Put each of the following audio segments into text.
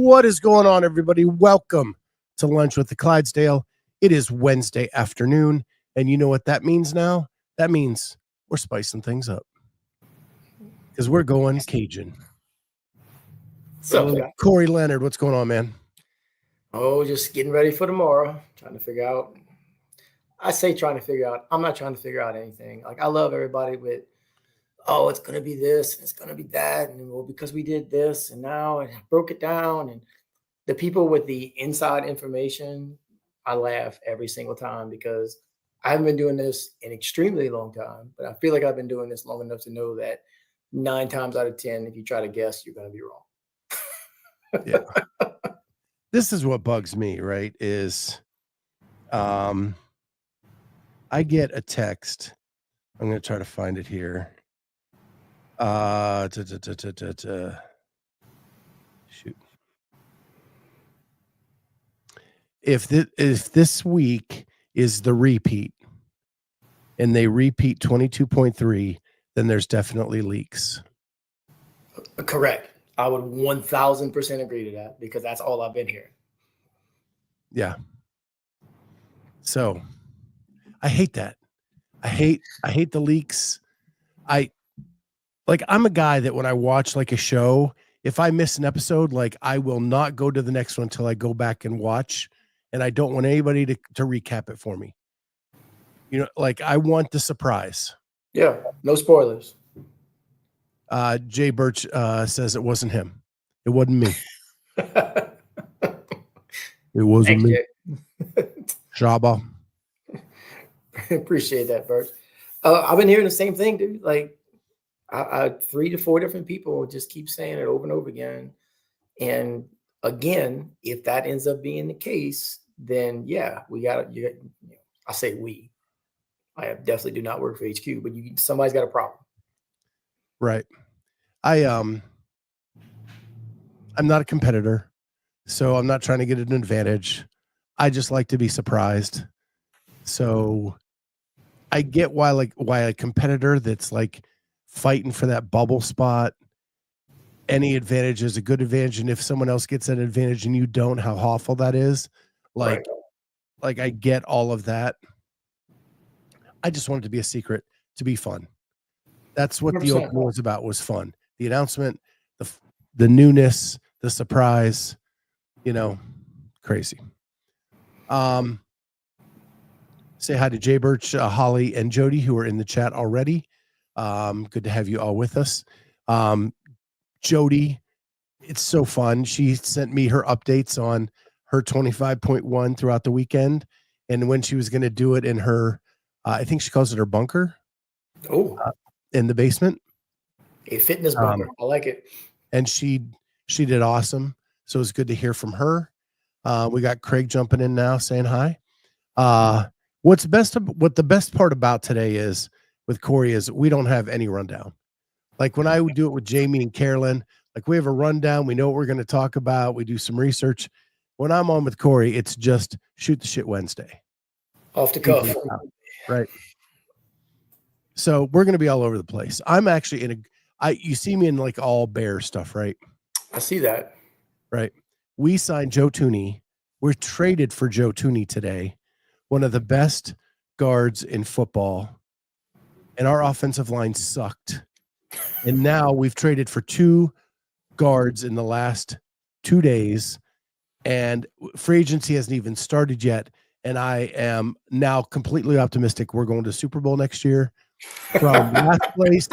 What is going on, everybody? Welcome to Lunch with the Clydesdale. It is Wednesday afternoon, and you know what that means now? That means we're spicing things up because we're going Cajun. So, Cory Leonard, what's going on, man? Oh, just getting ready for tomorrow. Trying to figure out. I'm not trying to figure out anything. Like, I love everybody with, oh, it's going to be this and it's going to be that. And well, because we did this and now I broke it down. And the people with the inside information, I laugh every single time because I haven't been doing this an extremely long time, but I feel like I've been doing this long enough to know that 9 times out of 10, if you try to guess, you're going to be wrong. Yeah. This is what bugs me, right? Is I get a text. I'm going to try to find it here. Shoot. If this week is the repeat and they repeat 22.3, then there's definitely leaks. Correct. I would 1000% agree to that because that's all I've been hearing. Yeah. So I hate that. I hate the leaks. I'm a guy that when I watch like a show, if I miss an episode, like I will not go to the next one until I go back and watch, and I don't want anybody to recap it for me. You know, like I want the surprise. Yeah, no spoilers. Jay Birch says it wasn't him. It wasn't me. It wasn't me. Shaba. Appreciate that, Birch. I've been hearing the same thing, dude. Like, I 3 to 4 different people just keep saying it over and over again. And again, if that ends up being the case, then yeah, I say we. I definitely do not work for HQ, but somebody's got a problem. Right. I'm not a competitor, so I'm not trying to get an advantage. I just like to be surprised. So I get why a competitor that's like fighting for that bubble spot, any advantage is a good advantage. And if someone else gets an advantage and you don't, how awful that is. Like I get all of that. I just want it to be a secret, to be fun. That's what 100%. The open was about, was fun. The announcement, the newness, the surprise, crazy. Say hi to Jay Birch, Holly, and Jody, who are in the chat already. Good to have you all with us. Jody, it's so fun. She sent me her updates on her 25.1 throughout the weekend, and when she was going to do it in her, I think she calls it her bunker. Oh, in the basement. A fitness bunker. I like it. And she did awesome. So it was good to hear from her. We got Craig jumping in now saying hi. What the best part about today is with Cory is we don't have any rundown. Like when I would do it with Jamie and Carolyn, like we have a rundown. We know what we're going to talk about. We do some research. When I'm on with Cory, it's just shoot the shit Wednesday. Off the cuff. Right. So we're going to be all over the place. I'm actually you see me in like all Bear stuff, right? I see that. Right. We signed Joe Tooney. We're traded for Joe Tooney today. One of the best guards in football. And our offensive line sucked. And now we've traded for 2 guards in the last 2 days. And free agency hasn't even started yet. And I am now completely optimistic we're going to Super Bowl next year. From last place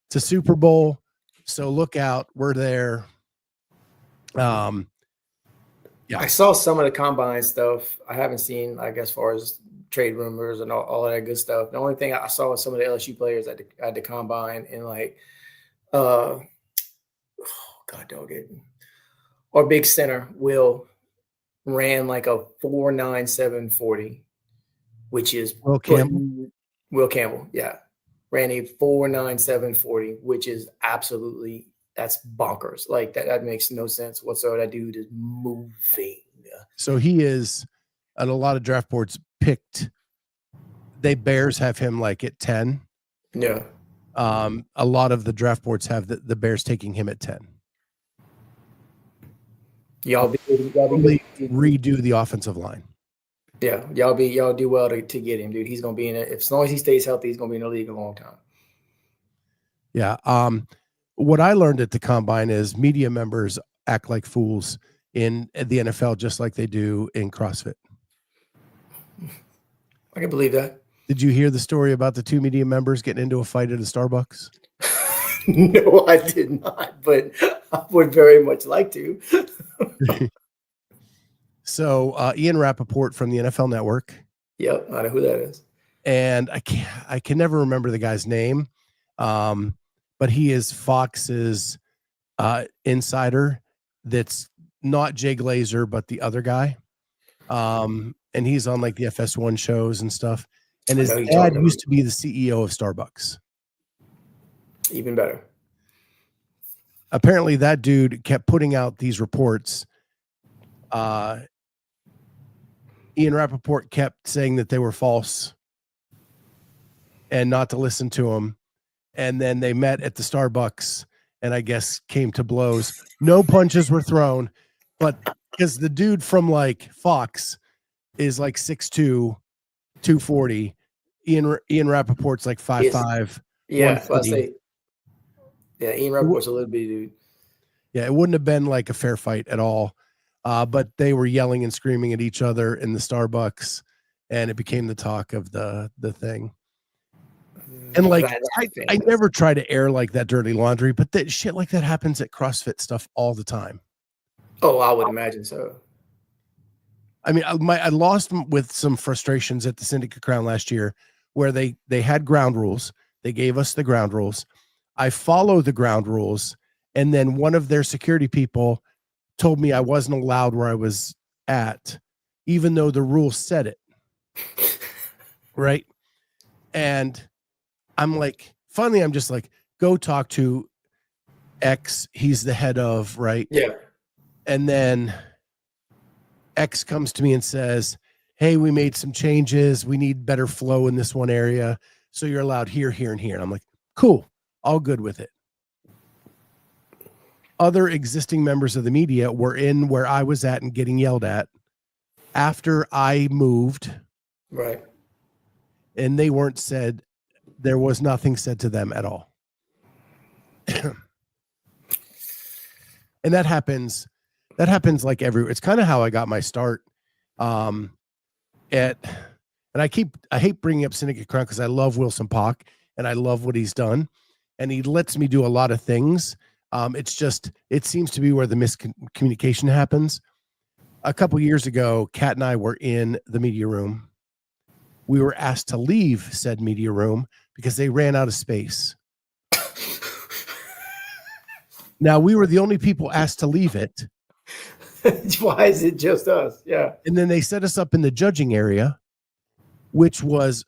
to Super Bowl. So look out. We're there. Yeah. I saw some of the combine stuff. I haven't seen, like, as far as trade rumors and all that good stuff. The only thing I saw was some of the LSU players at the combine and like, God dog it. Our big center, Will, ran like a 4.9740, which is Will Campbell. Will Campbell, yeah. Ran a 4.9740, which is absolutely, that's bonkers. Like that makes no sense whatsoever. That dude is moving. So he is, at a lot of draft boards picked, Bears have him like at 10. Yeah. A lot of the draft boards have the Bears taking him at 10. Y'all Totally be redo the offensive line. yeah, y'all do well to get him, dude. He's gonna be in it. As long as he stays healthy, he's gonna be in the league a long time. Yeah. What I learned at the combine is media members act like fools in the NFL just like they do in CrossFit. I can believe that. Did you hear the story about the 2 media members getting into a fight at a Starbucks? No, I did not, but I would very much like to. So Ian Rappaport from the NFL Network. Yep, I know who that is. And I can never remember the guy's name. But he is Fox's insider that's not Jay Glazer, but the other guy. And he's on like the FS1 shows and stuff. And his dad used to be the CEO of Starbucks. Even better. Apparently that dude kept putting out these reports. Ian Rappaport kept saying that they were false and not to listen to him. And then they met at the Starbucks and I guess came to blows. No punches were thrown, but because the dude from like Fox is like 6'2", 240. Ian Rappaport's like 5'5". Yeah, I say. Yeah, Ian Rappaport's a little bitty dude. Yeah, it wouldn't have been like a fair fight at all. But they were yelling and screaming at each other in the Starbucks, and it became the talk of the thing. And like, I never try to air like that dirty laundry, but that shit like that happens at CrossFit stuff all the time. Oh, I would imagine so. I mean, I lost with some frustrations at the Syndicate Crown last year, where they had ground rules. They gave us the ground rules. I follow the ground rules, and then one of their security people told me I wasn't allowed where I was at, even though the rule said it. Right. And I'm like, finally, I'm just like, go talk to X. He's the head of, right? Yeah. And then X comes to me and says, hey, we made some changes. We need better flow in this one area. So you're allowed here, here, and here. And I'm like, cool. All good with it. Other existing members of the media were in where I was at and getting yelled at after I moved. Right. And they weren't said, there was nothing said to them at all. And that happens like everywhere. It's kind of how I got my start. And I hate bringing up Syndicate Crown because I love Wilson Pock and I love what he's done. And he lets me do a lot of things. It's just, it seems to be where the miscommunication happens. A couple years ago, Kat and I were in the media room. We were asked to leave said media room because they ran out of space. Now, we were the only people asked to leave it. Why is it just us? Yeah. And then they set us up in the judging area, which was,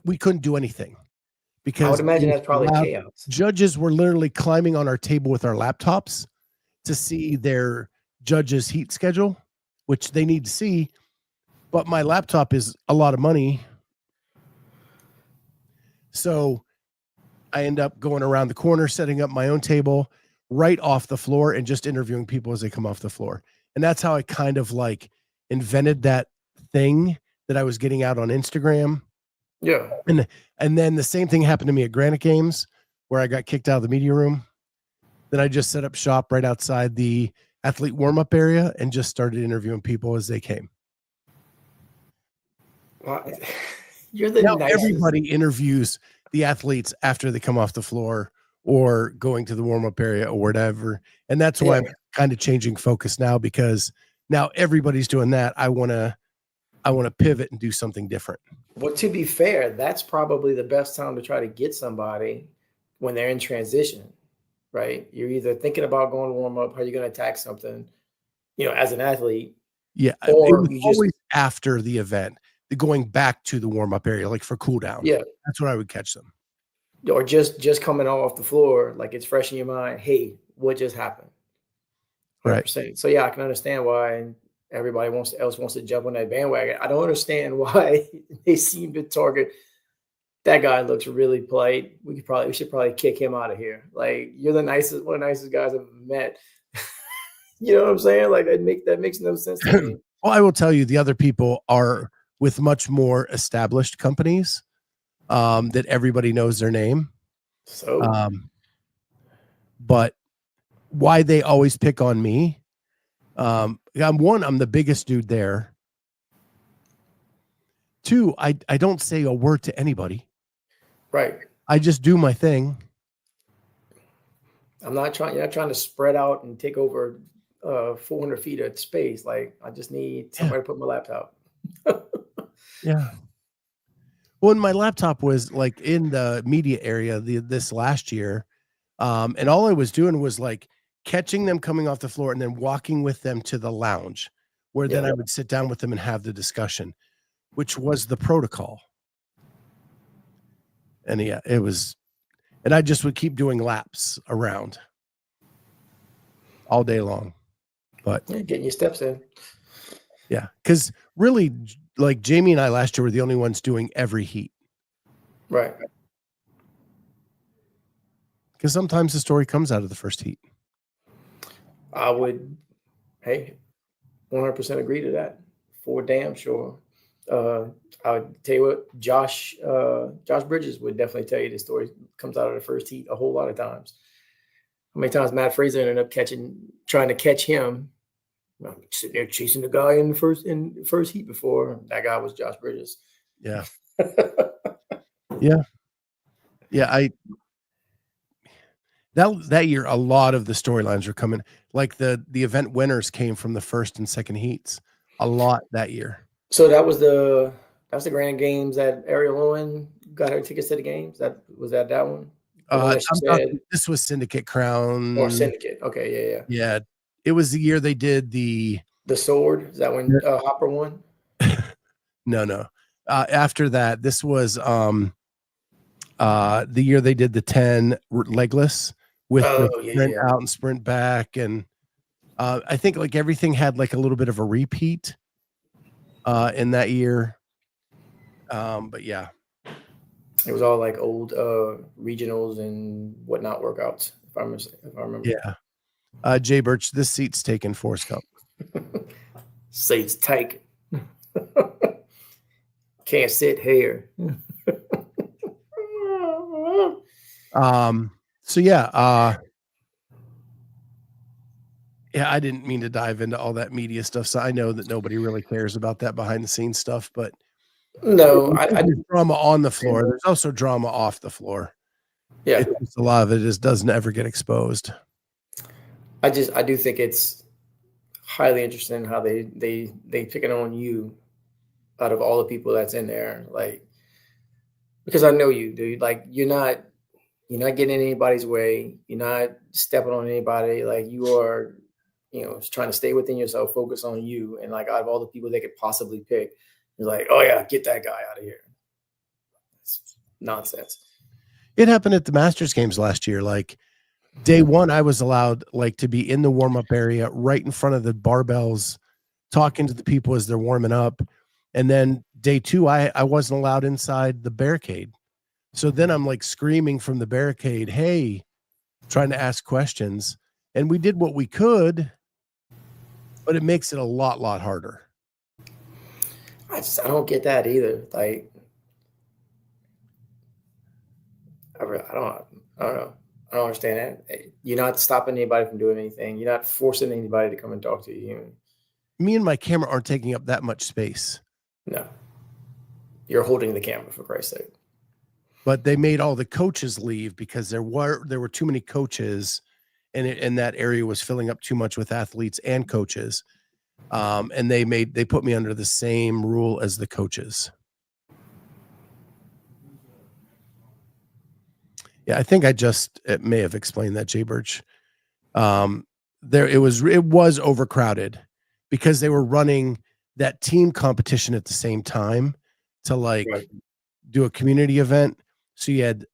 we couldn't do anything. Because I would imagine that's probably chaos. Judges were literally climbing on our table with our laptops to see their judges' heat schedule, which they need to see. But my laptop is a lot of money. So I end up going around the corner, setting up my own table right off the floor and just interviewing people as they come off the floor. And that's how I kind of like invented that thing that I was getting out on Instagram. Yeah. And then the same thing happened to me at Granite Games where I got kicked out of the media room. Then I just set up shop right outside the athlete warm-up area and just started interviewing people as they came. Well, you're the nicest. Everybody interviews the athletes after they come off the floor or going to the warm-up area or whatever. And that's why I'm kind of changing focus now, because now everybody's doing that. I want to pivot and do something different. Well, to be fair, that's probably the best time to try to get somebody when they're in transition, right? You're either thinking about going to warm up, how you're going to attack something, as an athlete. Yeah. Or always after the event, going back to the warm up area, like for cool down. Yeah. That's when I would catch them. Or just coming off the floor, like it's fresh in your mind. Hey, what just happened? 100%. Right. So yeah, I can understand why everybody else wants to jump on that bandwagon. I don't understand why they seem to target that guy. Looks really polite. We should probably kick him out of here. Like, you're one of the nicest guys I've met. You know what I'm saying? Like that makes no sense to me. Well, I will tell you, the other people are with much more established companies that everybody knows their name. So But why they always pick on me? I'm the biggest dude there. 2, I don't say a word to anybody. right. I just do my thing. You're not trying to spread out and take over 400 feet of space. Like I just need somewhere to put my laptop. Yeah. Well, my laptop was like in the media area this last year. And all I was doing was like catching them coming off the floor and then walking with them to the lounge where then I would sit down with them and have the discussion, which was the protocol. And yeah, it was, and I just would keep doing laps around all day long. But getting your steps in. Yeah, because really, like Jamie and I last year were the only ones doing every heat. Right. Because sometimes the story comes out of the first heat. I would, 100% agree to that. For damn sure. I would tell you what, Josh Bridges would definitely tell you the story comes out of the first heat a whole lot of times. How many times Matt Fraser ended up trying to catch him? I'm sitting there chasing the guy in the first heat before. That guy was Josh Bridges. Yeah. Yeah. Yeah. That year, a lot of the storylines were coming. Like the event winners came from the first and second heats. A lot that year. So that was the Grand Games that Ariel Owen got her tickets to the games. Was that one? This was Syndicate Crown. Or Syndicate. Okay, yeah. Yeah. It was the year they did the sword. Is that when Hopper won? No. After that, this was the year they did the 10 legless with the sprint out and sprint back. And I think like everything had like a little bit of a repeat in that year. But yeah. It was all like old regionals and whatnot workouts, if I remember. Yeah. Jay Birch, this seat's taken, Forrest Gump. Seat's taken. Can't sit here. So yeah. Yeah, I didn't mean to dive into all that media stuff. So I know that nobody really cares about that behind the scenes stuff, but no, there's drama on the floor. There's also drama off the floor. Yeah, a lot of it doesn't ever get exposed. I do think it's highly interesting how they pick it on you out of all the people that's in there, like, because I know you, dude. Like you're not getting in anybody's way. You're not stepping on anybody. Like you are, trying to stay within yourself, focus on you. And like out of all the people they could possibly pick, it's like, oh yeah, get that guy out of here. It's nonsense. It happened at the Masters games last year. Like day one, I was allowed like to be in the warm-up area right in front of the barbells, talking to the people as they're warming up. And then day two, I wasn't allowed inside the barricade. So then I'm like screaming from the barricade, hey, trying to ask questions. And we did what we could, but it makes it a lot harder. I don't get that either. Like, I don't know. I don't understand that. You're not stopping anybody from doing anything. You're not forcing anybody to come and talk to you. Me and my camera aren't taking up that much space. No. You're holding the camera, for Christ's sake. But they made all the coaches leave because there were too many coaches, and that area was filling up too much with athletes and coaches. And they put me under the same rule as the coaches. Yeah, I think it may have explained that, Jay Birch. It was overcrowded because they were running that team competition at the same time to like do a community event. So you had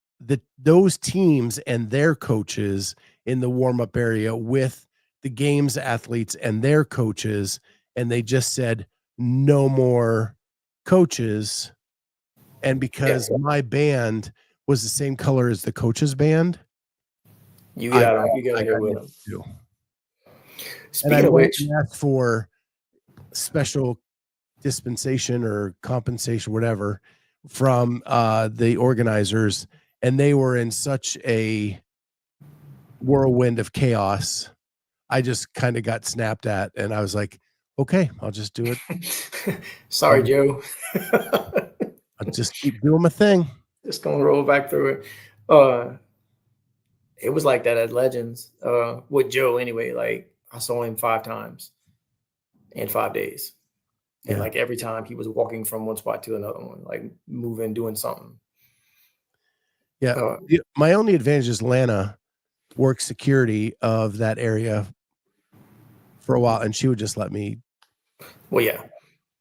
those teams and their coaches in the warm-up area with the games athletes and their coaches, and they just said no more coaches. And because my band was the same color as the coach's band, you got here with them. And I Speaking of went which, and asked for special dispensation or compensation, whatever, from the organizers, and they were in such a whirlwind of chaos. I just kind of got snapped at, and I was like, okay, I'll just do it. sorry, Joe. I'll just keep doing my thing. Just gonna roll back through it. Uh, it was like that at Legends. With Joe anyway. Like I saw him 5 times in 5 days. And Yeah. like every time he was walking from one spot to another one, like moving, doing something. Yeah. Uh, My only advantage is Lana worked security of that area for a while, and she would just let me. well, yeah,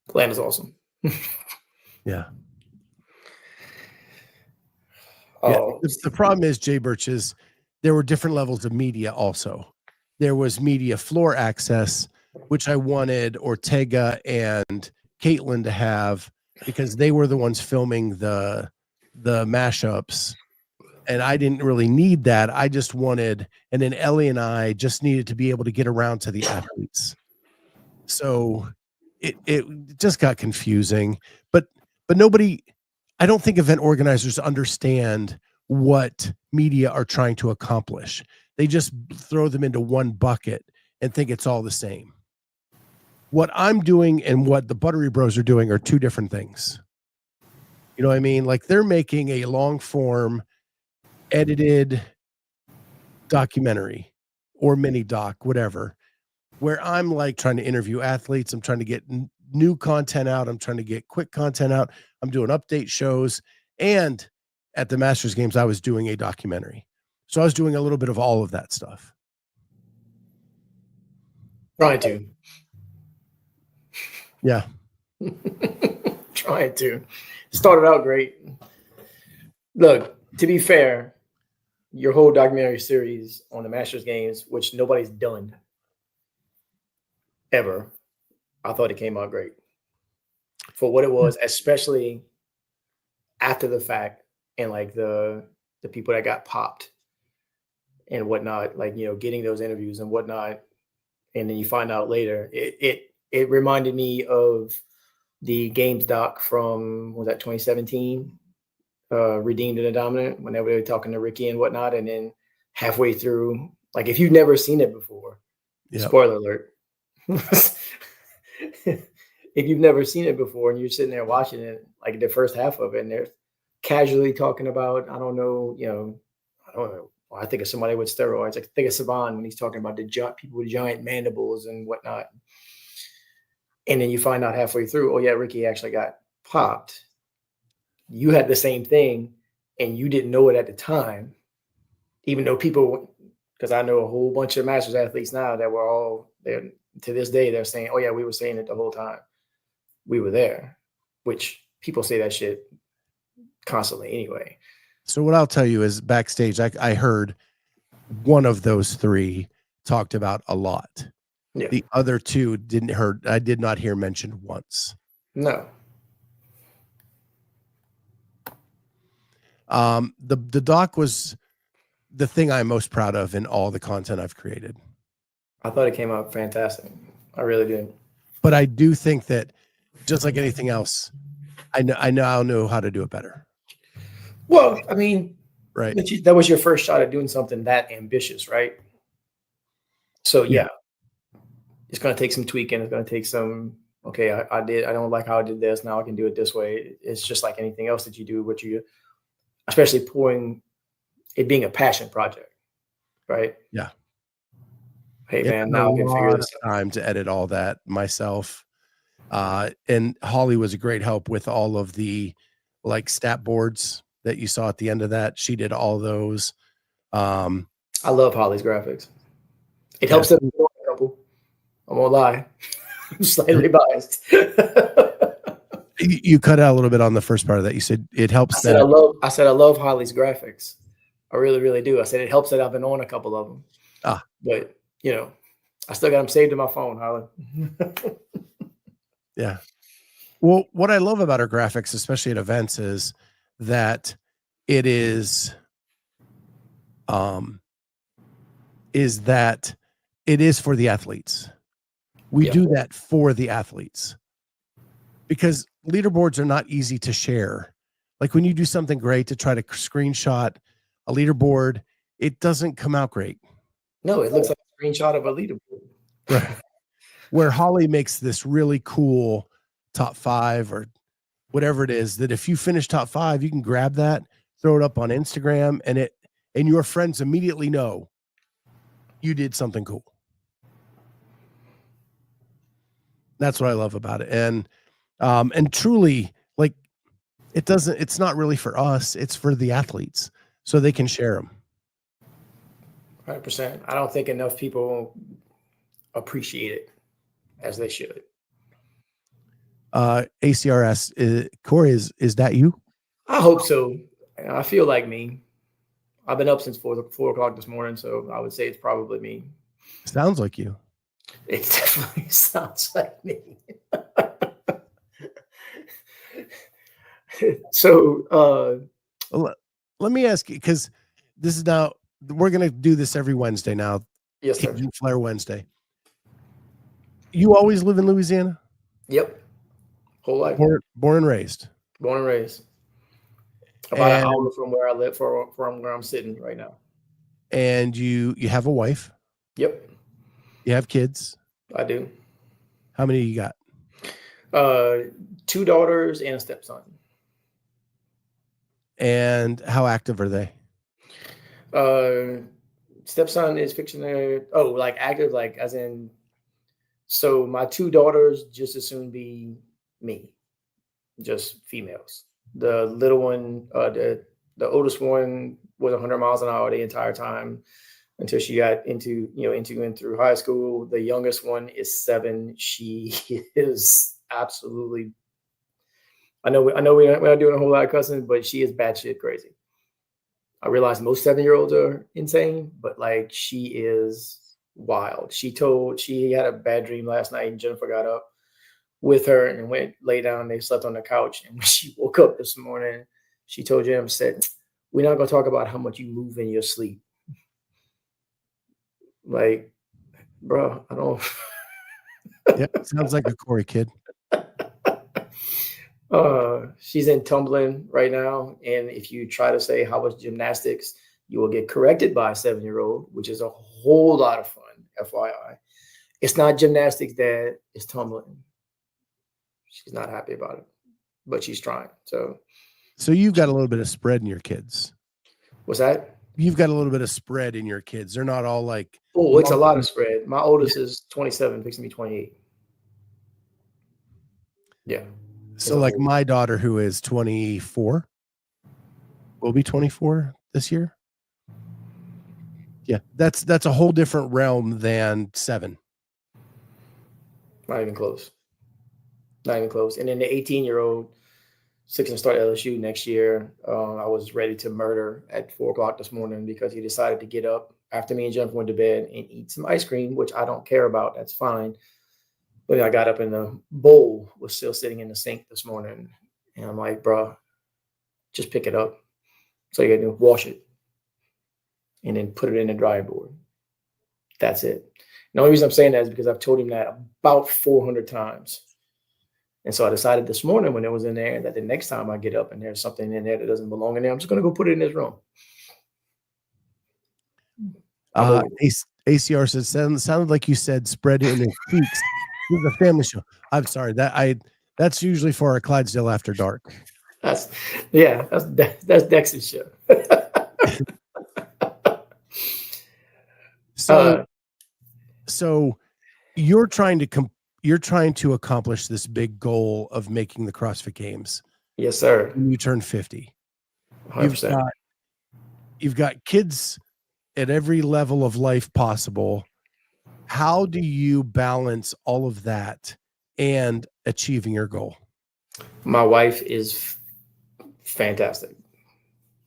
Glenn is awesome. Yeah. Yeah. Oh, The problem is, Jay Birch, is there were different levels of media also. There was media floor access, which I wanted Ortega and Caitlin to have because they were the ones filming the mashups. And I didn't really need that. I just wanted, and then Ellie and I just needed to be able to get around to the athletes. So it just got confusing. But nobody, I don't think event organizers understand what media are trying to accomplish. They just throw them into one bucket and think it's all the same. What I'm doing and what the Buttery Bros are doing are two different things. You know what I mean? Like they're making a long form edited documentary or mini doc, whatever, where I'm like trying to interview athletes. I'm trying to get new content out. I'm trying to get quick content out. I'm doing update shows. And at the Masters Games, I was doing a documentary. So I was doing a little bit of all of that stuff. trying to. Yeah. Trying to. Started out great. Look, to be fair, your whole documentary series on the Masters Games, which nobody's done ever, I thought it came out great for what it was, especially after the fact, and like the people that got popped and whatnot, like getting those interviews and whatnot, and then you find out later. It reminded me of the games doc from, was that 2017, Redeemed and the Dominant, whenever they were talking to Ricky and whatnot, and then halfway through, like if you've never seen it before, spoiler alert. If you've never seen it before and you're sitting there watching it, like the first half of it, and they're casually talking about, I don't know. I think of somebody with steroids. I think of Saban when he's talking about the people with giant mandibles and whatnot. And then you find out halfway through, oh yeah, Ricky actually got popped. You had the same thing and you didn't know it at the time, even though people, because I know a whole bunch of Masters athletes now that were all there to this day, they're saying, oh yeah, we were saying it the whole time. We were there, which people say that shit constantly anyway. So what I'll tell you is backstage, I heard one of those three talked about a lot. Yeah. The other two I did not hear mentioned once. No. The doc was the thing I'm most proud of in all the content I've created. I thought it came out fantastic. I really did. But I do think that just like anything else, I now know how to do it better. Well, I mean, right. That was your first shot at doing something that ambitious, right? So yeah, it's going to take some tweaking. It's going to take some, okay, I don't like how I did this. Now I can do it this way. It's just like anything else that you do, especially it being a passion project, right? Yeah. Hey man, now I can figure this out. Time to edit all that myself. And Holly was a great help with all of the like stat boards that you saw at the end of that. She did all those. I love Holly's graphics. It helps them a couple. I won't lie. I'm slightly biased. You cut out a little bit on the first part of that. You said it helps. I said I love Holly's graphics. I really, really do. I said it helps that I've been on a couple of them. But I still got them saved in my phone, Holly. Yeah. Well, what I love about our graphics, especially at events, is that it is that it is for the athletes. We Yeah. do that for the athletes because leaderboards are not easy to share. Like when you do something great to try to screenshot a leaderboard, it doesn't come out great. No, it looks like a screenshot of a leaderboard. Right. Where Holly makes this really cool top 5 or whatever it is, that if you finish top 5, you can grab that, throw it up on Instagram, and your friends immediately know you did something cool. That's what I love about it. And truly, like, it's not really for us, it's for the athletes so they can share them. 100%. I don't think enough people appreciate it as they should. ACRS, Cory, is that you? I hope so. I feel like me. I've been up since 4 o'clock this morning, so I would say it's probably me. Sounds like you. It definitely sounds like me. So let me ask you, because this is now, we're going to do this every Wednesday now. Yes, sir. Cajun Flair Wednesday. You always live in Louisiana? Yep. Whole life. Born and raised. Born and raised. About an hour from where I live, from where I'm sitting right now. And you have a wife? Yep. You have kids? I do. How many you got? 2 daughters and a stepson. And how active are they? Stepson is fixing to, like active, like as in, so my 2 daughters just as soon be me, just females. The little one, the oldest one was 100 miles an hour the entire time until she got into and through high school. The youngest one is 7. She is absolutely, I know we're not doing a whole lot of cussing, but she is batshit crazy. I realize most 7-year-olds are insane, but like she is wild. She had a bad dream last night, and Jennifer got up with her and went lay down. They slept on the couch, and when she woke up this morning, she told Jim, said, "We're not gonna talk about how much you move in your sleep." Like, bro, I don't. Yeah, sounds like a Cory kid. She's in tumbling right now, and if you try to say how was gymnastics, you will get corrected by a 7-year-old, which is a whole lot of fun. FYI, it's not gymnastics, Dad. It's tumbling. She's not happy about it, but she's trying. So you've got a little bit of spread in your kids. What's that? You've got a little bit of spread in your kids. They're not all like. Oh, it's a lot of spread. My oldest is 27, fixing to be 28. Yeah. So like my daughter, who is 24, will be 24 this year. Yeah, that's a whole different realm than 7. Not even close. Not even close. And then the 18-year-old, 6 and start LSU next year. I was ready to murder at 4 o'clock this morning because he decided to get up after me and Jennifer went to bed and eat some ice cream, which I don't care about. That's fine. But I got up and the bowl was still sitting in the sink this morning. And I'm like, bro, just pick it up. So you got to wash it and then put it in the drying board. That's it. The only reason I'm saying that is because I've told him that about 400 times. And so I decided this morning when it was in there that the next time I get up and there's something in there that doesn't belong in there, I'm just going to go put it in his room. ACR says, sounded like you said spread in his cheeks. This is a family show. I'm sorry. That's usually for our Clydesdale After Dark. That's Dex's show. So you're trying to accomplish this big goal of making the CrossFit Games. Yes, sir. When you turn 50. 100%. You've got kids at every level of life possible. How do you balance all of that and achieving your goal? My wife is fantastic.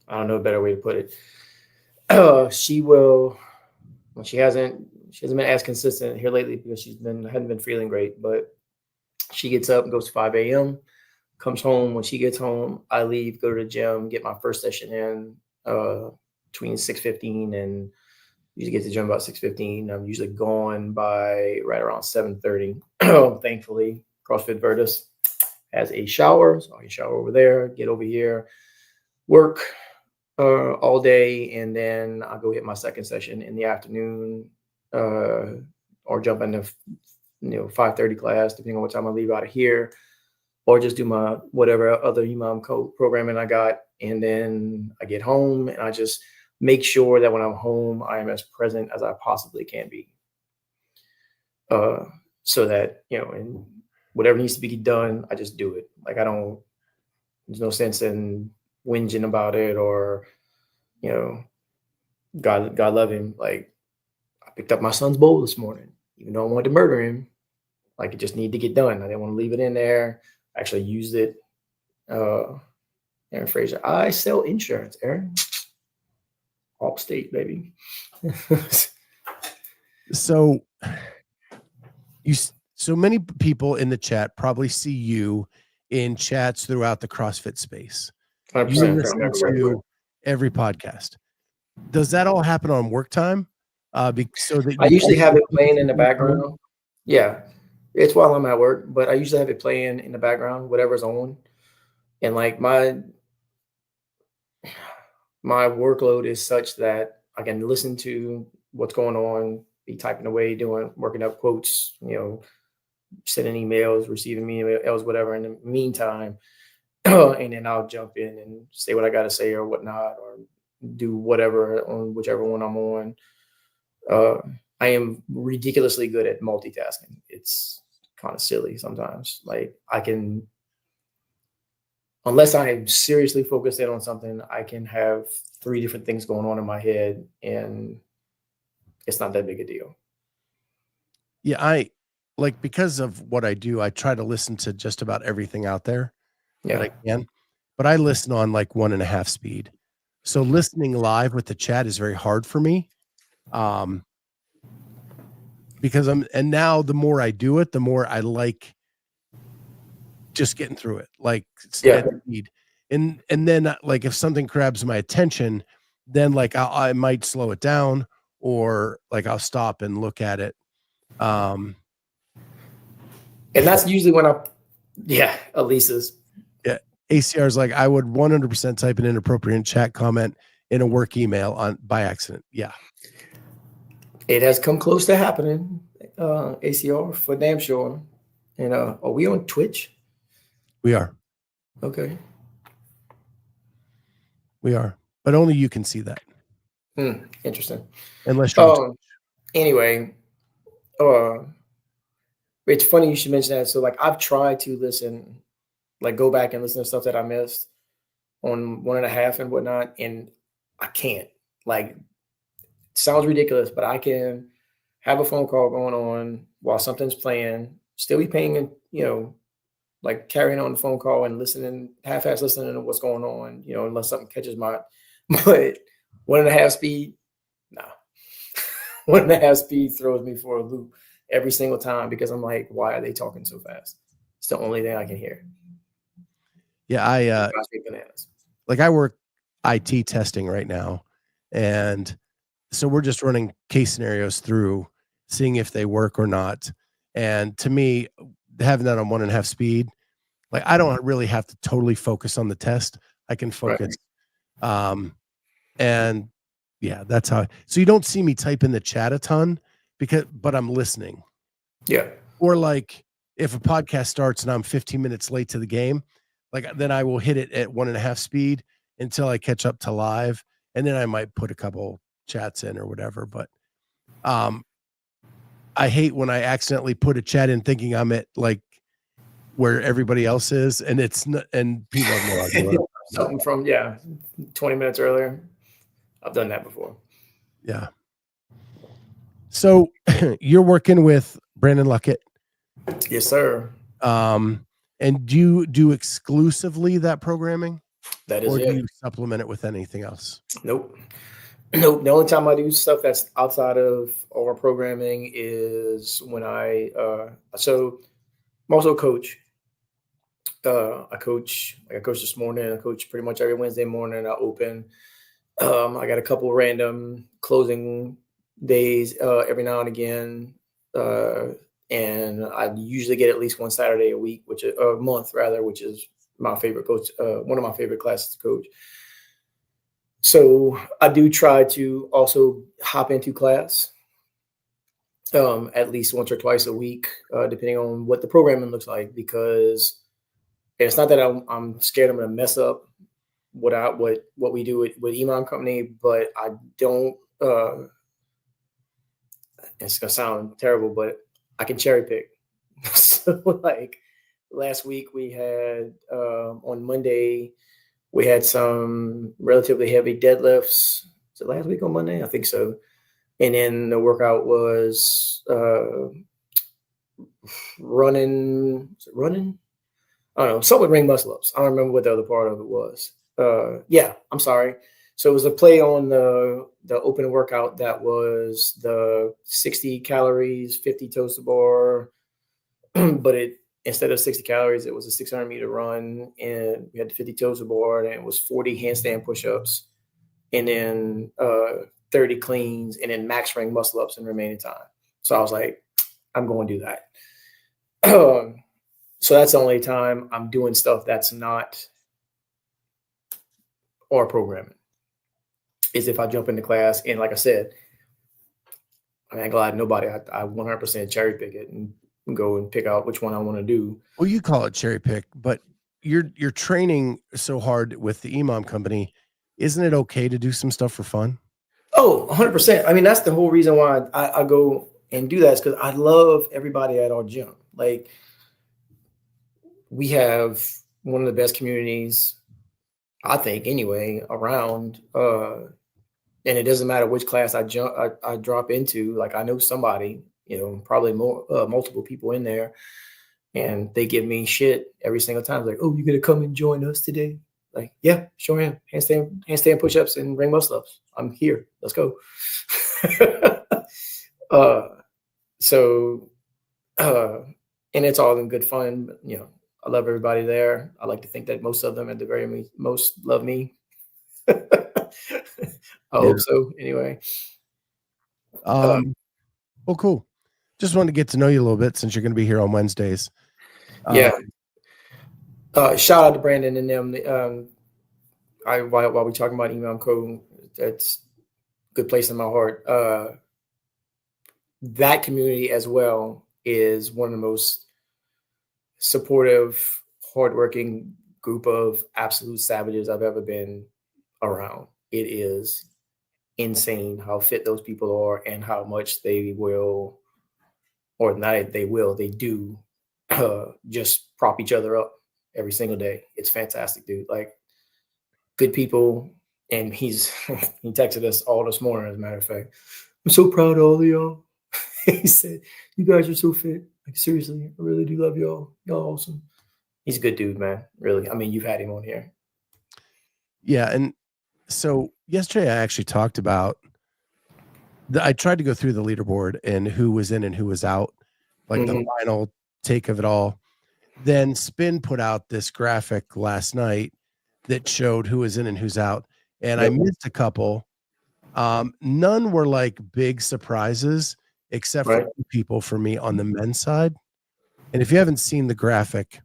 I don't know a better way to put it. She will, when she hasn't been as consistent here lately because hadn't been feeling great, but she gets up and goes to 5 a.m., comes home. When she gets home, I leave, go to the gym, get my first session in between 6:15 and Usually get to the gym about 6:15. I'm usually gone by right around 7:30. Thankfully, CrossFit Virtus has a shower, so I can shower over there, get over here, work all day, and then I'll go hit my second session in the afternoon, or jump into 5:30 class, depending on what time I leave out of here, or just do my whatever other EMOM code programming I got, and then I get home and I just make sure that when I'm home, I am as present as I possibly can be, so that and whatever needs to be done, I just do it. Like there's no sense in whinging about it, or God love him. Like, I picked up my son's bowl this morning, even though I wanted to murder him. Like, it just needed to get done. I didn't want to leave it in there. I actually used it. Aaron Fraser, I sell insurance, Aaron. Allstate, baby. So so many people in the chat probably see you in chats throughout the CrossFit space. 100%. You listen to every podcast. Does that all happen on work time? So that I usually have it playing in the background. Yeah, it's while I'm at work, but I usually have it playing in the background, whatever's on. And like my workload is such that I can listen to what's going on, be typing away, working up quotes, sending emails, receiving emails, whatever. In the meantime, and then I'll jump in and say what I got to say or whatnot, or do whatever on whichever one I'm on. I am ridiculously good at multitasking. It's kind of silly sometimes. Like, unless I am seriously focused in on something, I can have 3 different things going on in my head, and it's not that big a deal. Yeah, because of what I do, I try to listen to just about everything out there that I can, but I listen on like 1.5 speed. So listening live with the chat is very hard for me. Because now the more I do it, the more I like just getting through it, like at speed. And then like if something grabs my attention, then like I might slow it down, or like I'll stop and look at it. And that's usually when Elisa's. Yeah. ACR is like, I would 100% type an inappropriate chat comment in a work email by accident. Yeah. It has come close to happening, ACR, for damn sure. And are we on Twitch? We are. Okay. We are, but only you can see that. Interesting. Unless you're anyway, it's funny you should mention that. So like, I've tried to listen, like go back and listen to stuff that I missed on 1.5 and whatnot, and I can't. Like, sounds ridiculous, but I can have a phone call going on while something's playing, still be paying, like carrying on the phone call and listening, half-ass listening to what's going on, unless something catches my, but 1.5 speed, nah. 1.5 speed throws me for a loop every single time, because I'm like, why are they talking so fast? It's the only thing I can hear. Yeah, I work IT testing right now, and so we're just running case scenarios through, seeing if they work or not. And to me, having that on 1.5 speed, like I don't really have to totally focus on the test. I can focus. Right. And yeah, that's how. So you don't see me type in the chat a ton but I'm listening. Yeah. Or like if a podcast starts and I'm 15 minutes late to the game, like then I will hit it at 1.5 speed until I catch up to live. And then I might put a couple chats in or whatever. But I hate when I accidentally put a chat in thinking I'm at like where everybody else is, and it's not, and people have no idea. Something from 20 minutes earlier. I've done that before. Yeah. So you're working with Brandon Luckett. Yes, sir. And do you do exclusively that programming? That is or it. do you supplement it with anything else? Nope. The only time I do stuff that's outside of our programming is when so I'm also a coach. I coach this morning. I coach pretty much every Wednesday morning. I open. I got a couple random closing days every now and again. And I usually get at least one Saturday a week, which is a month rather, which is my favorite coach, one of my favorite classes to coach. So I do try to also hop into class at least once or twice a week, depending on what the programming looks like, because it's not that I'm scared I'm going to mess up what we do with Imam Company, but I don't, it's going to sound terrible, but I can cherry pick. So like last week we had, on Monday, we had some relatively heavy deadlifts. Was it last week on Monday? I think so. And then the workout was running. Was it running? I don't know. Something with ring muscle ups. I don't remember what the other part of it was. Yeah, I'm sorry. So it was a play on the open workout that was the 60 calories, 50 toes to bar, but instead of 60 calories, it was a 600-meter run, and we had the 50 toes to bar, and it was 40 handstand push-ups, and then 30 cleans, and then max ring muscle ups in remaining time. So I was like, I'm going to do that. So that's the only time I'm doing stuff that's not or programming, is if I jump into class. And like I said, I ain't glad nobody. I 100% cherry pick it and go and pick out which one I want to do. Well, you call it cherry pick, but you're training so hard with the Imam Company. Isn't it okay to do some stuff for fun? Oh, 100%. I mean, that's the whole reason why I go and do that, is because I love everybody at our gym. Like, we have one of the best communities, I think, anyway, around. And it doesn't matter which class I drop into. Like, I know somebody, probably more multiple people in there, and they give me shit every single time. Like, oh, you gonna come and join us today? Like, yeah, sure am. Handstand push-ups and ring muscle ups. I'm here. Let's go. And it's all in good fun. I love everybody there. I like to think that most of them, at the very most, love me. I hope so. Anyway. Well, cool. Just wanted to get to know you a little bit, since you're going to be here on Wednesdays. Yeah. Shout out to Brandon and them. While we're talking about Imam Code, that's a good place in my heart. That community as well is one of the most supportive, hardworking group of absolute savages I've ever been around. It is insane how fit those people are and how much they will, or not they do, just prop each other up every single day. It's fantastic, dude. Like, good people. And he texted us all this morning, as a matter of fact. I'm so proud of all of y'all. He said, you guys are so fit. Like, seriously, I really do love y'all. Y'all awesome. He's a good dude, man. Really. I mean, you've had him on here. Yeah. And so yesterday I actually talked about, I tried to go through the leaderboard and who was in and who was out, like the final take of it all. Then Spin put out this graphic last night that showed who was in and who's out. And I missed a couple. None were like big surprises, except for 2 people for me on the men's side. And if you haven't seen the graphic,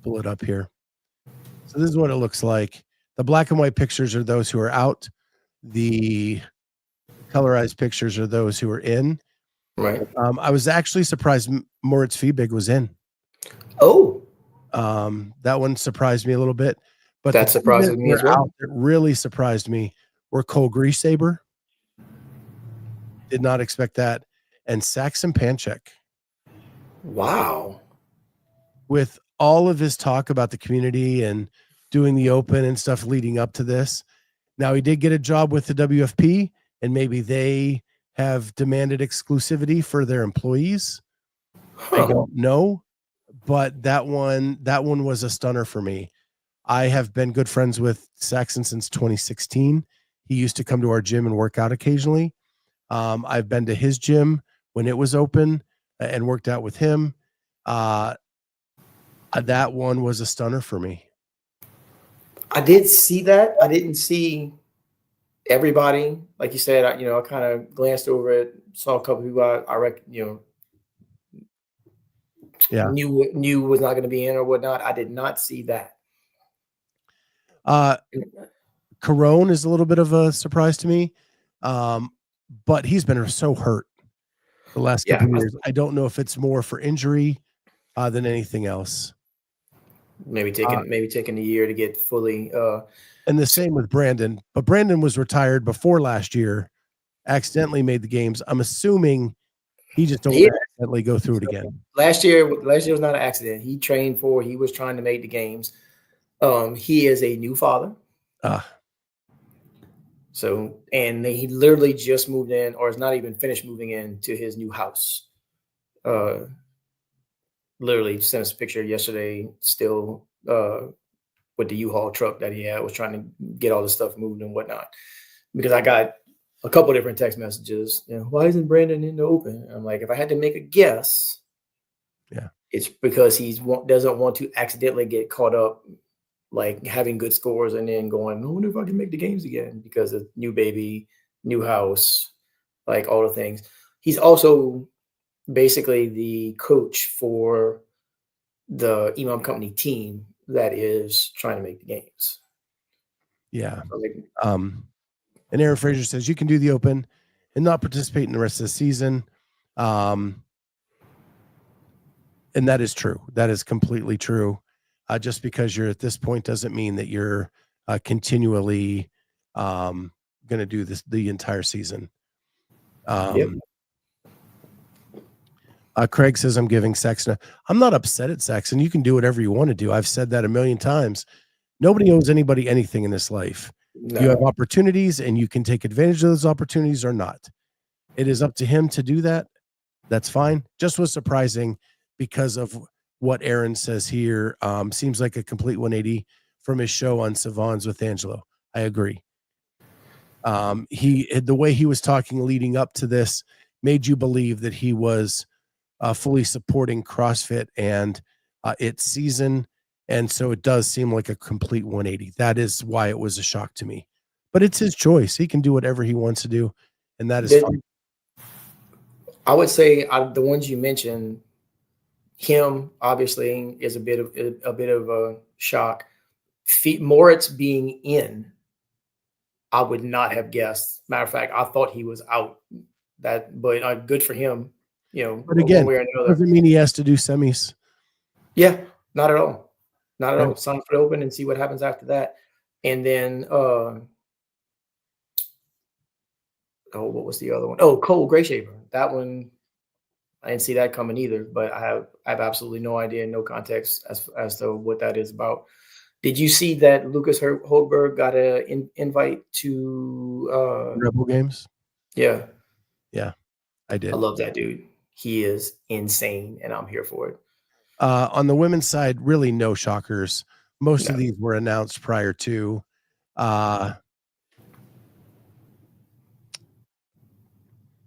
pull it up here. So this is what it looks like. The black and white pictures are those who are out. The colorized pictures are those who are in. Right. I was actually surprised Moritz Fiebig was in. Oh. That one surprised me a little bit. But that surprised me as well. It really surprised me were Cole Greasaber. Did not expect that. And Saxon Panchek. Wow. With all of his talk about the community and doing the open and stuff leading up to this. Now, he did get a job with the WFP, and maybe they have demanded exclusivity for their employees. I don't know, but that one was a stunner for me. I have been good friends with Saxon since 2016. He used to come to our gym and work out occasionally. I've been to his gym when it was open and worked out with him. That one was a stunner for me. I did see that. I didn't see everybody, like you said, I kind of glanced over it, saw a couple people I reckon, Yeah. knew was not going to be in or whatnot. I did not see that. Corone is a little bit of a surprise to me, but he's been so hurt the last couple of years. I don't know if it's more for injury than anything else. Maybe taking a year to get fully. And the same with Brandon, but Brandon was retired before last year, accidentally made the games. I'm assuming he just don't accidentally go through it again. Last year was not an accident. He trained he was trying to make the games. He is a new father. So, and he literally just moved in, or is not even finished moving in to his new house. Literally sent us a picture yesterday, still with the U-Haul truck that he had, was trying to get all the stuff moved and whatnot. Because I got a couple different text messages. Why isn't Brandon in the open? I'm like, if I had to make a guess, it's because he doesn't want to accidentally get caught up, like having good scores and then going, I wonder if I can make the games again because of new baby, new house, like all the things. He's also basically the coach for the Imam Company team that is trying to make the games. Yeah. And Aaron Fraser says you can do the open and not participate in the rest of the season. And that is true. That is completely true. Just because you're at this point doesn't mean that you're continually going to do this the entire season. Craig says I'm giving Sexton. I'm not upset at Sexton. You can do whatever you want to do. I've said that a million times. Nobody owes anybody anything in this life. No. You have opportunities and you can take advantage of those opportunities or not. It is up to him to do that. That's fine. Just was surprising because of what Aaron says here. Seems like a complete 180 from his show on Savants with Angelo. I agree. The way he was talking leading up to this made you believe that he was fully supporting CrossFit and its season. And so it does seem like a complete 180. That is why it was a shock to me. But it's his choice. He can do whatever he wants to do. And that is fine. I would say the ones you mentioned, him obviously is a bit of a shock. Moritz being in, I would not have guessed. Matter of fact, I thought he was out. But good for him. But again, doesn't mean he has to do semis. Yeah, not at all. Not at all. Sign for the open and see what happens after that. And then, what was the other one? Oh, Cole Grayshaver. That one, I didn't see that coming either. But I have absolutely no idea, no context as to what that is about. Did you see that Lucas Holberg got an invite to Rebel Games? Yeah, I did. I love that dude. He is insane, and I'm here for it. On the women's side, really no shockers. Most of these were announced prior to.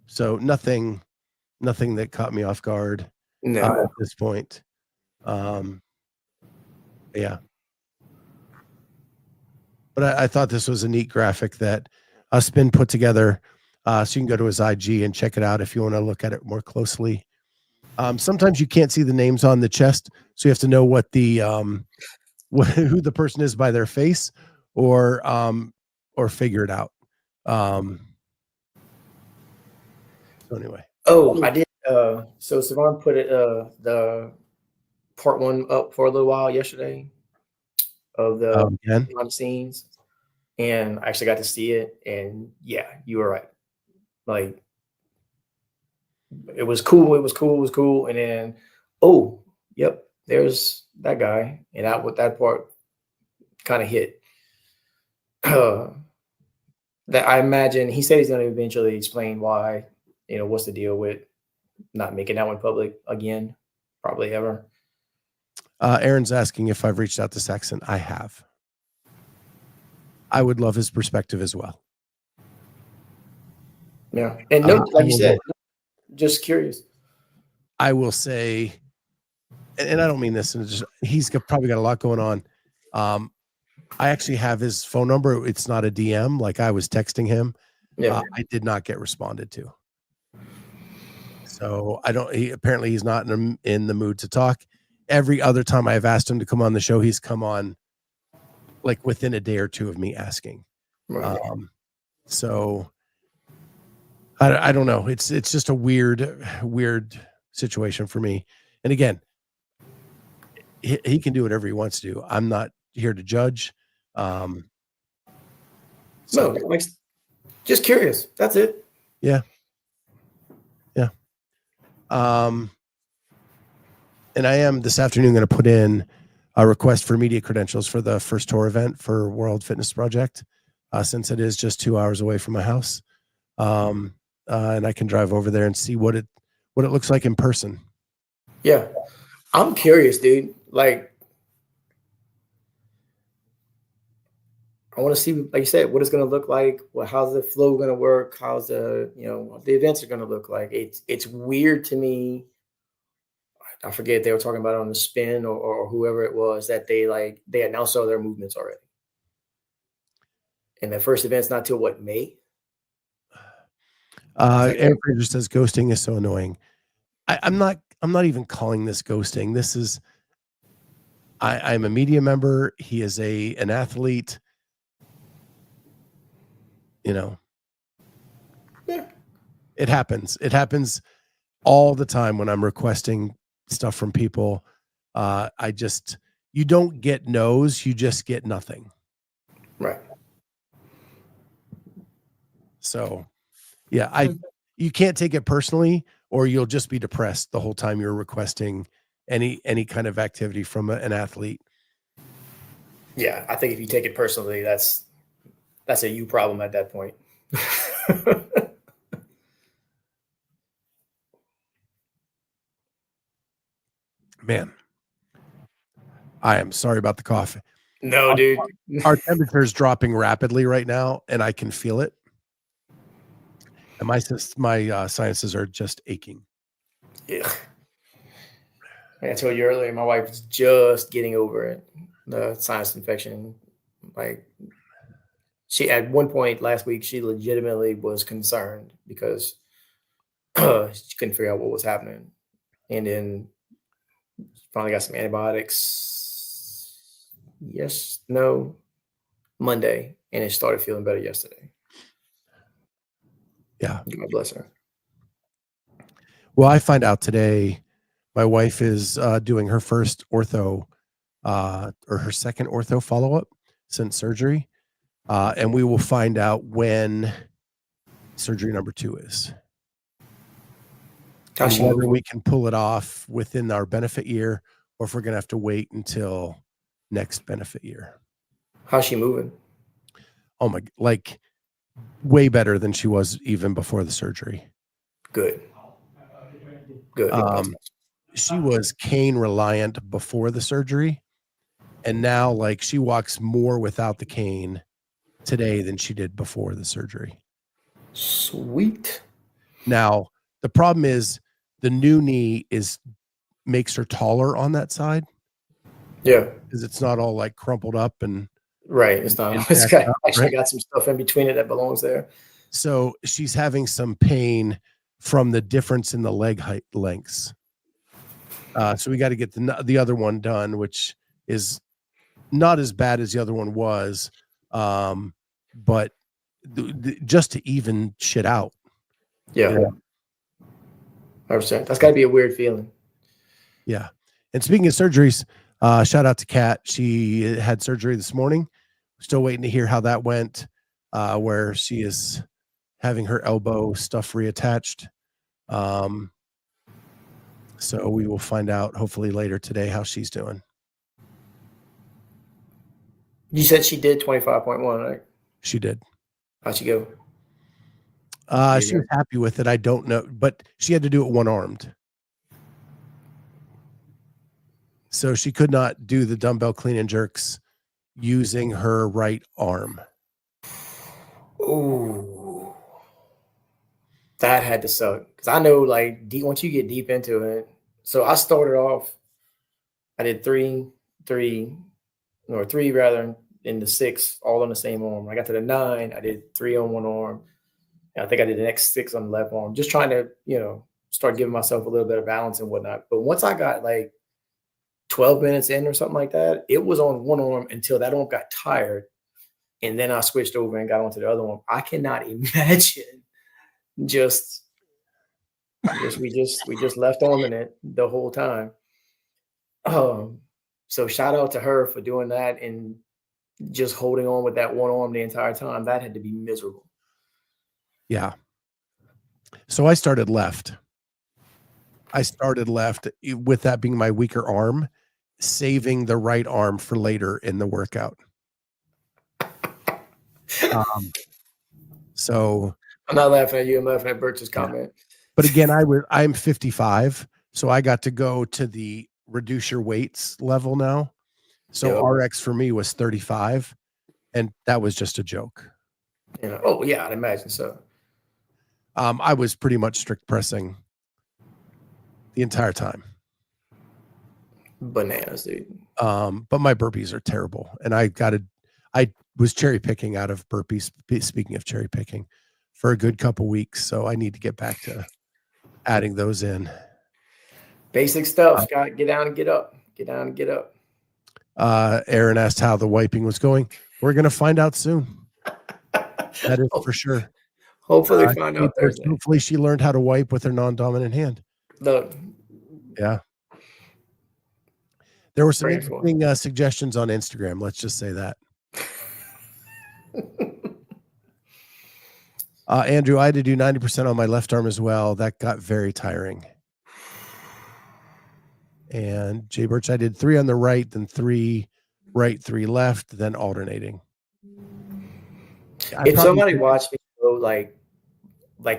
So nothing that caught me off guard at this point. Yeah. But I thought this was a neat graphic that Spin put together. So you can go to his IG and check it out if you want to look at it more closely. Sometimes you can't see the names on the chest, so you have to know what the who the person is by their face, or figure it out. So anyway. I did. So Savant put it the part 1 up for a little while yesterday of the behind the scenes, and I actually got to see it. And yeah, you were right. Like, it was cool. It was cool. And then, yep, there's that guy. And that part kind of hit. That I imagine he said he's going to eventually explain why, what's the deal with not making that one public again, probably ever. Aaron's asking if I've reached out to Saxon. I have. I would love his perspective as well. Yeah. And like you said, just curious. I will say, and I don't mean this, and he's probably got a lot going on. I actually have his phone number. It's not a DM. Like I was texting him. Yeah. I did not get responded to. So I don't, apparently he's not in the mood to talk. Every other time I've asked him to come on the show, he's come on like within a day or two of me asking. Right. So I don't know. It's just a weird situation for me. And again, he can do whatever he wants to do. I'm not here to judge. So No, like, just curious. That's it. yeah. And I am this afternoon going to put in a request for media credentials for the first tour event for World Fitness Project, since it is just 2 hours away from my house. And I can drive over there and see what it looks like in person. Yeah. I'm curious, dude. Like, I want to see, like you said, what it's going to look like. Well, how's the flow going to work? How's the events are going to look like? It's weird to me. I forget, they were talking about it on the spin or whoever it was, that they announced all their movements already. And the first event's not till what, May? Aaron Fraser says ghosting is so annoying. I'm not even calling this ghosting. This is, I'm a media member. He is an athlete. Yeah. It happens. It happens all the time when I'm requesting stuff from people. You don't get no's, you just get nothing. Right. So yeah, you can't take it personally, or you'll just be depressed the whole time you're requesting any kind of activity from an athlete. Yeah, I think if you take it personally, that's a you problem at that point. Man, I am sorry about the cough. No, dude. Our temperature is dropping rapidly right now, and I can feel it. And my sinuses are just aching. Yeah. I told you earlier, my wife is just getting over it, the sinus infection. Like, she, at one point last week, she legitimately was concerned because she couldn't figure out what was happening. And then finally got some antibiotics. Monday, and it started feeling better yesterday. Yeah. God bless her. Well, I find out today my wife is doing her first ortho or her second ortho follow-up since surgery. And we will find out when surgery number 2 is. And whether we can pull it off within our benefit year, or if we're going to have to wait until next benefit year. How's she moving? Oh my, like way better than she was even before the surgery. Good. She was cane reliant before the surgery, and now like she walks more without the cane today than she did before the surgery. Sweet. Now, the problem is the new knee makes her taller on that side. Yeah. Because it's not all like crumpled up and right. It's not. It's got some stuff in between it that belongs there. So she's having some pain from the difference in the leg height lengths. So we got to get the other one done, which is not as bad as the other one was, but just to even shit out. Yeah. 100%. That's got to be a weird feeling. Yeah. And speaking of surgeries, shout out to Kat. She had surgery this morning. Still waiting to hear how that went, where she is having her elbow stuff reattached. So we will find out hopefully later today how she's doing. You said she did 25.1, right? She did. How'd she go? She was happy with it. I don't know, but she had to do it one-armed. So she could not do the dumbbell clean and jerks using her right arm. Ooh. That had to suck. Because I know, like, once you get deep into it. So I started off, I did three rather, in the 6 all on the same arm. I got to the 9, I did 3 on one arm. And I think I did the next 6 on the left arm, just trying to, start giving myself a little bit of balance and whatnot. But once I got like 12 minutes in or something like that, it was on one arm until that arm got tired. And then I switched over and got onto the other one. I cannot imagine just we just left arming it the whole time. So shout out to her for doing that and just holding on with that one arm the entire time. That had to be miserable. Yeah. So I started left. With that being my weaker arm, saving the right arm for later in the workout. So I'm not laughing at you. I'm laughing at Birch's comment. But again, I'm 55, so I got to go to the reduce your weights level now. So RX for me was 35, and that was just a joke. Oh yeah, I'd imagine so. I was pretty much strict pressing the entire time. Bananas, dude. But my burpees are terrible, and I was cherry picking out of burpees. Speaking of cherry picking, for a good couple weeks, so I need to get back to adding those in. Basic stuff. Got to get down and get up. Get down and get up. Aaron asked how the wiping was going. We're going to find out soon. That is for sure. Hopefully find out Thursday. Hopefully she learned how to wipe with her non-dominant hand. Look. Yeah. There were some interesting suggestions on Instagram. Let's just say that. Andrew, I had to do 90% on my left arm as well. That got very tiring. And Jay Birch, I did 3 on the right, then 3 right, 3 left, then alternating. If somebody watched me go, like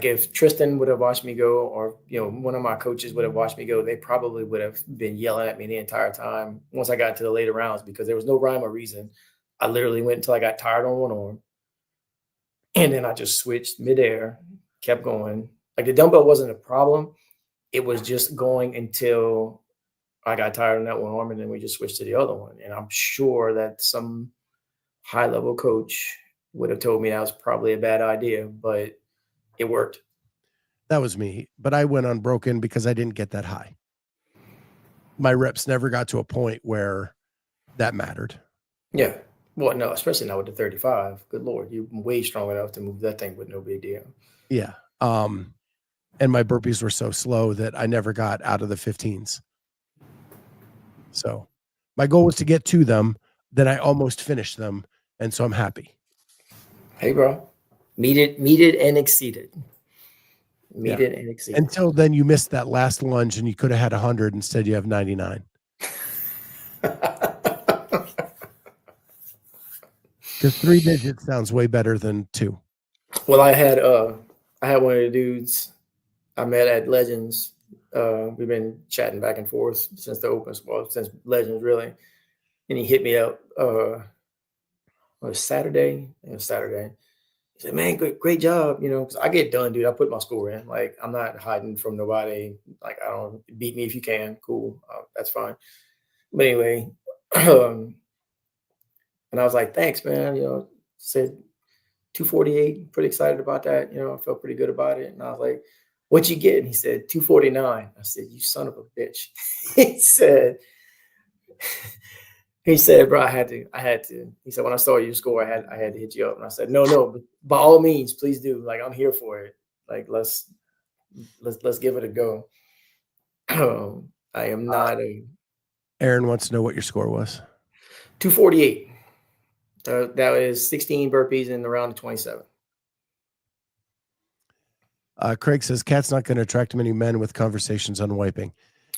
if Tristan would have watched me go, or one of my coaches would have watched me go, they probably would have been yelling at me the entire time once I got to the later rounds, because there was no rhyme or reason. I literally went until I got tired on one arm, and then I just switched midair, kept going. Like the dumbbell wasn't a problem. It was just going until I got tired on that one arm, and then we just switched to the other one. And I'm sure that some high-level coach would have told me that was probably a bad idea, but it worked. That was me, but I went unbroken because I didn't get that high. My reps never got to a point where that mattered. Yeah. Well, no, especially not with the 35. Good Lord, you're way strong enough to move that thing with no big deal. Yeah. And my burpees were so slow that I never got out of the 15s. So my goal was to get to them. Then I almost finished them. And so I'm happy. Hey, bro. Meted and exceeded. Meted and exceeded. Until then, you missed that last lunge and you could have had 100. Instead, you have 99. Because 3 digits sounds way better than 2. Well, I had one of the dudes I met at Legends. We've been chatting back and forth since the Open, since Legends really. And he hit me up Saturday. It was Saturday. He said, "Man, great job." Because I get done, dude. I put my score in. Like, I'm not hiding from nobody. Like, I don't beat me if you can. Cool. That's fine. But anyway, and I was like, "Thanks, man." Said 248. Pretty excited about that. I felt pretty good about it. And I was like, "What'd you get?" And he said 249. I said, "You son of a bitch." He said, "Bro, I had to." He said, "When I saw your score, I had to hit you up." And I said, "No, by all means, please do. Like, I'm here for it. Like, let's give it a go." I am not Aaron wants to know what your score was. 248. That was 16 burpees in the round of 27. Craig says, "Kat's not going to attract many men with conversations on wiping."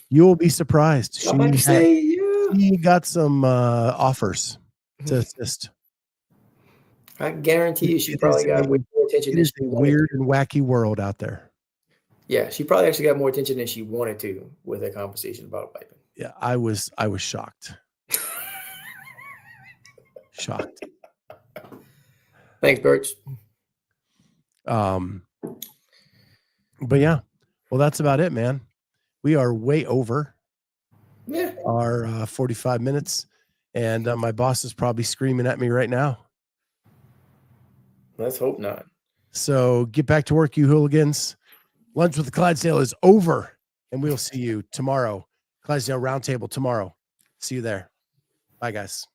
You will be surprised. She got some offers to assist. I guarantee you, she probably got way more attention. It is a weird and wacky world out there. Yeah, she probably actually got more attention than she wanted to with a conversation about wiping. Yeah, I was shocked. Shocked. Thanks, Birch. But yeah, well, that's about it, man. We are way over Yeah. our 45 minutes. And my boss is probably screaming at me right now. Let's hope not. So get back to work, you hooligans. Lunch with the Clydesdale is over, and we'll see you tomorrow. Clydesdale Roundtable tomorrow. See you there. Bye, guys.